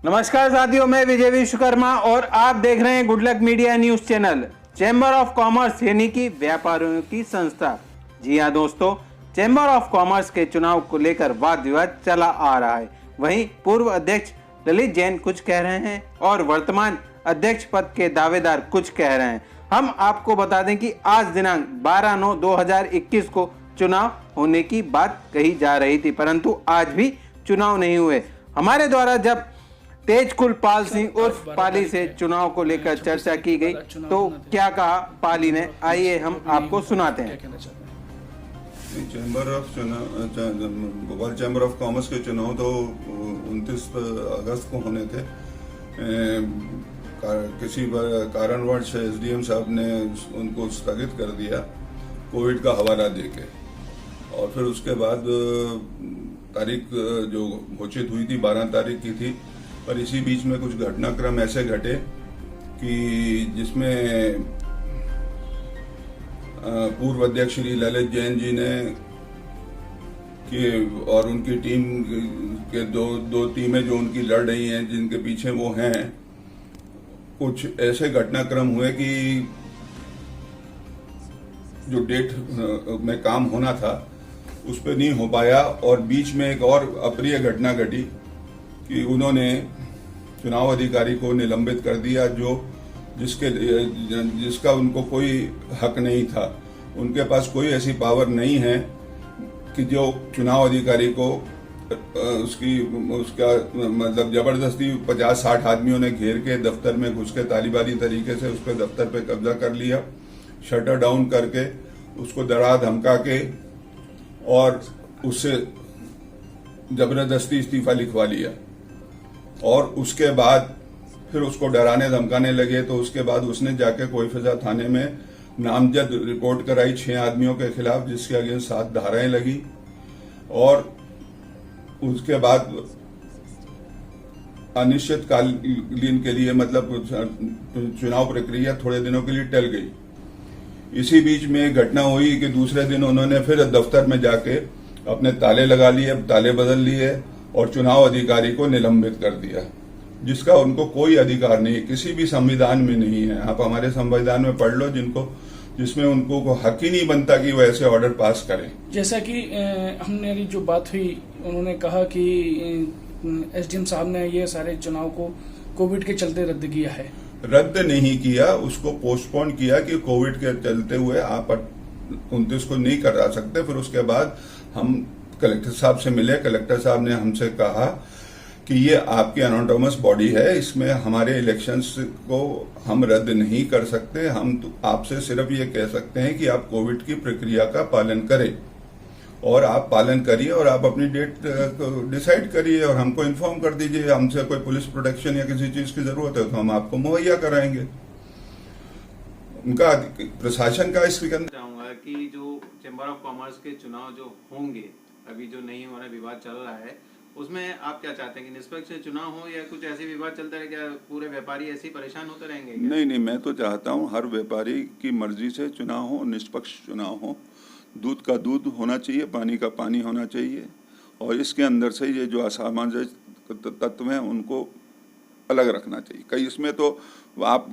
नमस्कार साथियों, मैं विजय विश्वकर्मा और आप देख रहे हैं good luck media news channel. Chamber of commerce यानी कि व्यापारियों की संस्था। जी हां दोस्तों, चैम्बर ऑफ कॉमर्स के चुनाव को लेकर वाद विवाद चला आ रहा है। वहीं पूर्व अध्यक्ष ललित जैन कुछ कह रहे हैं और वर्तमान अध्यक्ष पद के दावेदार कुछ कह रहे हैं। हम आपको बता दें कि आज दिनांक 12/9/2021 को चुनाव होने की बात कही जा रही थी, परंतु आज भी चुनाव नहीं हुए। हमारे द्वारा जब तेजकुल पाल सिंह उर्फ पाली से चुनाव को लेकर चर्चा की गई तो क्या कहा पाली ने, आइए हम आपको सुनाते हैं। Chamber of Bhopal chamber of commerce के चुनाव तो 29 अगस्त को होने थे। किसी कारणवश एसडीएम साहब ने उनको स्थगित कर दिया कोविड का हवाला देके, और फिर उसके बाद तारीख जो घोषित हुई थी 12 तारीख की थी, पर इसी बीच में कुछ घटनाक्रम ऐसे घटे कि जिसमें पूर्व अध्यक्ष श्री ललित जैन जी ने और उनकी टीम के दो टीमें जो उनकी लड़ रही हैं, जिनके पीछे वो हैं, कुछ ऐसे घटनाक्रम हुए कि जो डेट में काम होना था उस पर नहीं हो पाया, और बीच में एक और अप्रिय घटना घटी कि उन्होंने चुनाव अधिकारी को निलंबित कर दिया, जिसका उनको कोई हक नहीं था। उनके पास कोई ऐसी पावर नहीं है कि जो चुनाव अधिकारी को उसका मतलब जबरदस्ती 50-60 आदमियों ने घेर के दफ्तर में घुस के तालिबानी तरीके से उस पर दफ्तर पे कब्जा कर लिया, शटर डाउन करके उसको डरा धमका के और उससे जबरदस्ती इस्तीफा लिखवा लिया। और उसके बाद फिर उसको डराने धमकाने लगे, तो उसके बाद उसने जाके कोई फिजा थाने में नामजद रिपोर्ट कराई 6 आदमियों के खिलाफ, जिसके अगेंस्ट 7 धाराएं लगी, और उसके बाद अनिश्चितकालीन के लिए मतलब चुनाव प्रक्रिया थोड़े दिनों के लिए टल गई। इसी बीच में एक घटना हुई कि दूसरे दिन उन्होंने फिर दफ्तर में जाके अपने ताले लगा लिए, ताले बदल लिए और चुनाव अधिकारी को निलंबित कर दिया, जिसका उनको कोई अधिकार नहीं, किसी भी संविधान में नहीं है। आप हमारे संविधान में पढ़ लो, जिसमें उनको हक ही नहीं बनता कि वो ऐसे ऑर्डर पास करें। जैसा कि हमने जो बात हुई, उन्होंने कहा कि एसडीएम साहब ने ये सारे चुनाव को कोविड के चलते रद्द किया है। रद्द नहीं किया, उसको पोस्टपोन किया कि कोविड के चलते हुए आप 29 को नहीं करा सकते। फिर उसके बाद हम कलेक्टर साहब से मिले, कलेक्टर साहब ने हमसे कहा कि ये आपकी ऑटोनोमस बॉडी है, इसमें हमारे इलेक्शंस को हम रद्द नहीं कर सकते। हम तो आपसे सिर्फ ये कह सकते हैं कि आप कोविड की प्रक्रिया का पालन करें, और आप पालन करिए और आप अपनी डेट डिसाइड करिए और हमको इन्फॉर्म कर दीजिए। हमसे कोई पुलिस प्रोटेक्शन या किसी चीज की जरूरत है तो हम आपको मुहैया कराएंगे। उनका प्रशासन का इसके अंदर चाहूंगा कि जो चैम्बर ऑफ कॉमर्स के चुनाव जो होंगे, अभी जो नहीं हो रहा विवाद चल रहा है, उसमें आप क्या चाहते हैं कि निष्पक्ष चुनाव हो या कुछ ऐसे विवाद चलते रहे? क्या पूरे व्यापारी ऐसे परेशान होते रहेंगे? नहीं, मैं तो चाहता हूँ हर व्यापारी की मर्जी से चुनाव हो, निष्पक्ष चुनाव हो। दूध का दूध होना चाहिए, पानी का पानी होना चाहिए, और इसके अंदर से ये जो असामंजस्य तत्व हैं उनको अलग रखना चाहिए। कई इसमें तो आप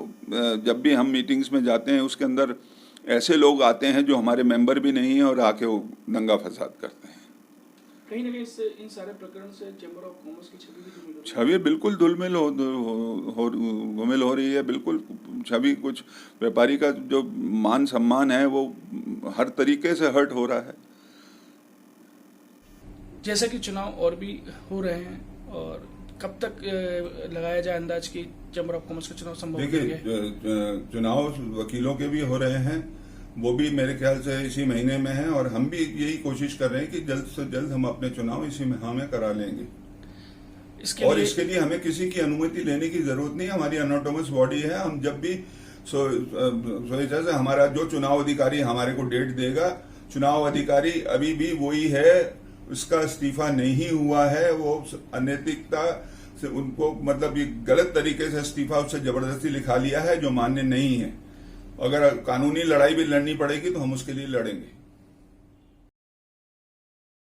जब भी हम मीटिंग्स में जाते हैं उसके अंदर ऐसे लोग आते हैं जो हमारे मेंबर भी नहीं हैं और आके वो दंगा फसाद करते हैं। कहीं ना कहीं इन सारे प्रकरण से चैम्बर ऑफ कॉमर्स की छवि बिल्कुल धूमिल हो रही है। बिल्कुल छवि, कुछ व्यापारी का जो मान सम्मान है वो हर तरीके से हर्ट हो रहा है। जैसा कि चुनाव और भी हो रहे हैं, और कब तक लगाया जाए अंदाज की चैम्बर ऑफ कॉमर्स का चुनाव संभव है? देखिए, चुनाव वकीलों के भी हो रहे हैं, वो भी मेरे ख्याल से इसी महीने में है, और हम भी यही कोशिश कर रहे हैं कि जल्द से जल्द हम अपने चुनाव इसी माह में करा लेंगे। इसके लिए हमें किसी की अनुमति लेने की जरूरत नहीं। हमारी ऑटोनोमस बॉडी है। हम जब भी जैसे हमारा जो चुनाव अधिकारी हमारे को डेट देगा, चुनाव अधिकारी अभी भी वही है, उसका इस्तीफा नहीं हुआ है। वो अनैतिकता से उनको मतलब ये गलत तरीके से इस्तीफा उससे जबरदस्ती लिखा लिया है, जो मान्य नहीं है। अगर कानूनी लड़ाई भी लड़नी पड़ेगी तो हम उसके लिए लड़ेंगे।